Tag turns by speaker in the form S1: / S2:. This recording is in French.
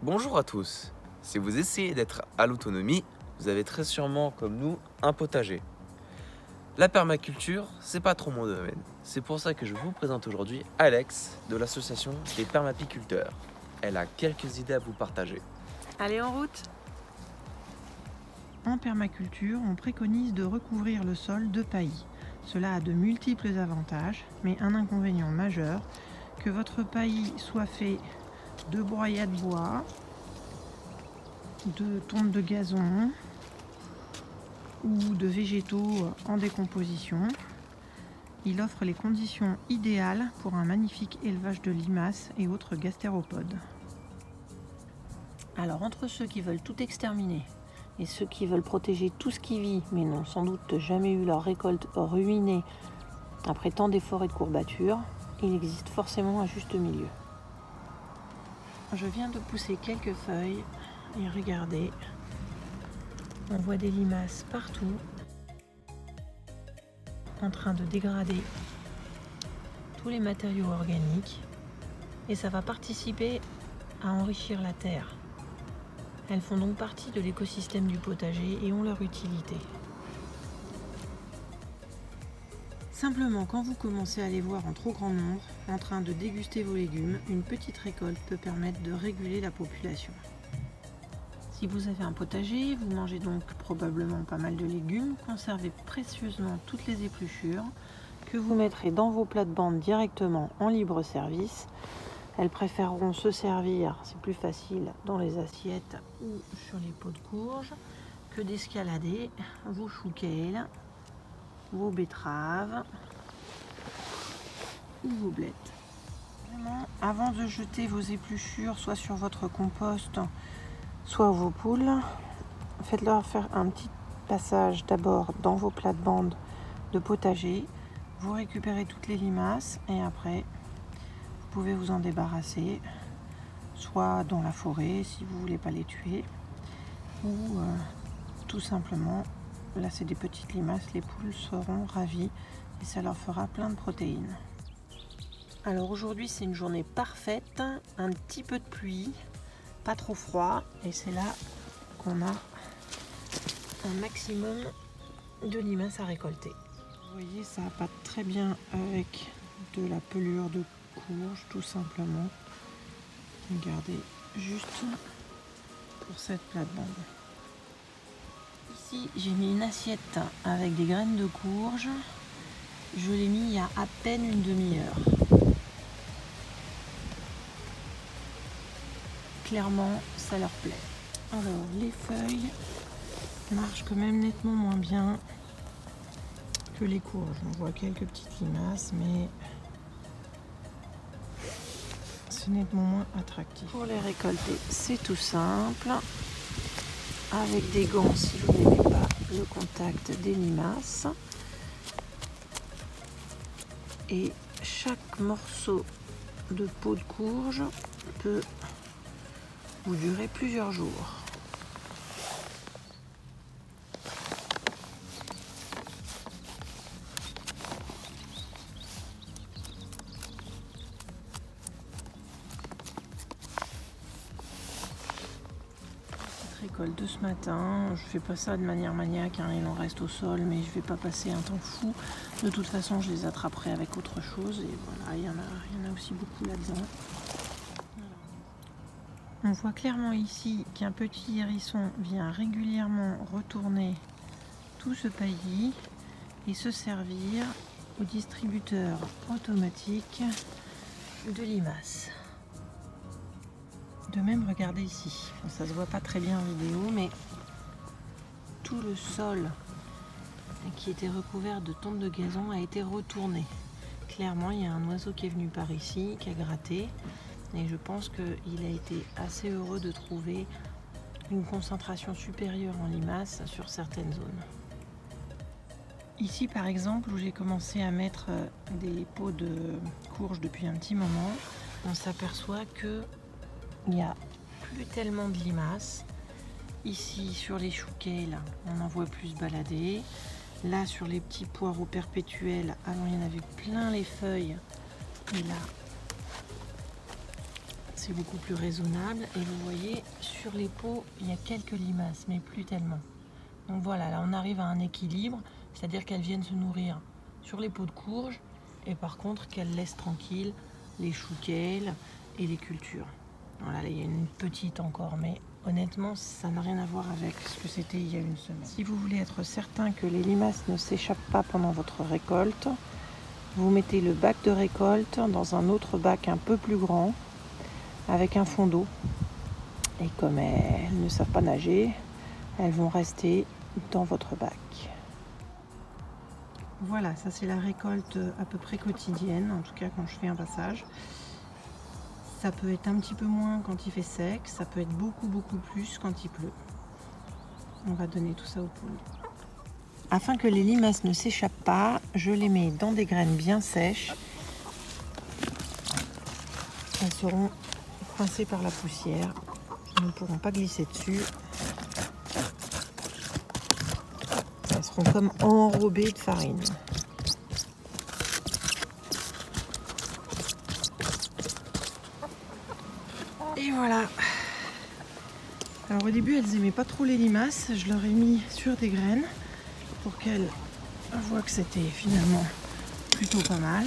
S1: Bonjour à tous. Si vous essayez d'être à l'autonomie, vous avez très sûrement, comme nous, un potager. La permaculture, c'est pas trop mon domaine. C'est pour ça que je vous présente aujourd'hui Alex de l'association des permapiculteurs. Elle a quelques idées à vous partager.
S2: Allez, en route! En permaculture, on préconise de recouvrir le sol de paillis. Cela a de multiples avantages, mais un inconvénient majeur, que votre paillis soit fait de broyats de bois, de tonte de gazon ou de végétaux en décomposition. Il offre les conditions idéales pour un magnifique élevage de limaces et autres gastéropodes. Alors, entre ceux qui veulent tout exterminer et ceux qui veulent protéger tout ce qui vit, mais n'ont sans doute jamais eu leur récolte ruinée après tant d'efforts et de courbatures, il existe forcément un juste milieu. Je viens de pousser quelques feuilles et regardez, on voit des limaces partout en train de dégrader tous les matériaux organiques et ça va participer à enrichir la terre. Elles font donc partie de l'écosystème du potager et ont leur utilité. Simplement, quand vous commencez à les voir en trop grand nombre, en train de déguster vos légumes, une petite récolte peut permettre de réguler la population. Si vous avez un potager, vous mangez donc probablement pas mal de légumes, conservez précieusement toutes les épluchures que vous mettrez dans vos plates-bandes directement en libre service. Elles préféreront se servir, c'est plus facile, dans les assiettes ou sur les pots de courge, que d'escalader vos choux kale, vos betteraves ou vos blettes. Vraiment, avant de jeter vos épluchures, soit sur votre compost, soit vos poules, faites-leur faire un petit passage d'abord dans vos plates-bandes de potager. Vous récupérez toutes les limaces et après, vous pouvez vous en débarrasser, soit dans la forêt si vous ne voulez pas les tuer, ou tout simplement, là c'est des petites limaces, les poules seront ravies et ça leur fera plein de protéines. Alors aujourd'hui c'est une journée parfaite, un petit peu de pluie, pas trop froid, et c'est là qu'on a un maximum de limaces à récolter. Vous voyez, ça appâte très bien avec de la pelure de courge, tout simplement. Regardez, juste pour cette plate-bande. Ici, j'ai mis une assiette avec des graines de courge. Je l'ai mis il y a à peine une demi-heure. Clairement, ça leur plaît. Alors, les feuilles marchent quand même nettement moins bien que les courges. On voit quelques petites limaces, mais c'est nettement moins attractif. Pour les récolter, c'est tout simple. Avec des gants si vous n'aimez pas le contact des limaces. Et chaque morceau de peau de courge peut vous durer plusieurs jours. Récolte de ce matin, je fais pas ça de manière maniaque, hein, il en reste au sol, mais je vais pas passer un temps fou. De toute façon, je les attraperai avec autre chose et voilà, il y en a aussi beaucoup là-dedans. On voit clairement ici qu'un petit hérisson vient régulièrement retourner tout ce paillis et se servir au distributeur automatique de limaces. De même, regardez ici, ça se voit pas très bien en vidéo, mais tout le sol qui était recouvert de tonte de gazon a été retourné. Clairement, il y a un oiseau qui est venu par ici, qui a gratté, et je pense qu'il a été assez heureux de trouver une concentration supérieure en limaces sur certaines zones. Ici, par exemple, où j'ai commencé à mettre des pots de courge depuis un petit moment, on s'aperçoit que il n'y a plus tellement de limaces. Ici, sur les choux kale, on en voit plus balader. Là, sur les petits poireaux perpétuels, avant il y en avait plein les feuilles. Et là, c'est beaucoup plus raisonnable. Et vous voyez, sur les pots, il y a quelques limaces, mais plus tellement. Donc voilà, là on arrive à un équilibre, c'est-à-dire qu'elles viennent se nourrir sur les pots de courge, et par contre qu'elles laissent tranquilles les chouquelles et les cultures. Voilà, là il y a une petite encore, mais honnêtement, ça n'a rien à voir avec ce que c'était il y a une semaine. Si vous voulez être certain que les limaces ne s'échappent pas pendant votre récolte, vous mettez le bac de récolte dans un autre bac un peu plus grand, avec un fond d'eau. Et comme elles ne savent pas nager, elles vont rester dans votre bac. Voilà, ça c'est la récolte à peu près quotidienne, en tout cas quand je fais un passage. Ça peut être un petit peu moins quand il fait sec, ça peut être beaucoup plus quand il pleut. On va donner tout ça aux poules. Afin que les limaces ne s'échappent pas, je les mets dans des graines bien sèches. Elles seront coincées par la poussière. Nous ne pourrons pas glisser dessus. Elles seront comme enrobées de farine. Et voilà. Alors au début, elles n'aimaient pas trop les limaces. Je leur ai mis sur des graines pour qu'elles voient que c'était finalement plutôt pas mal.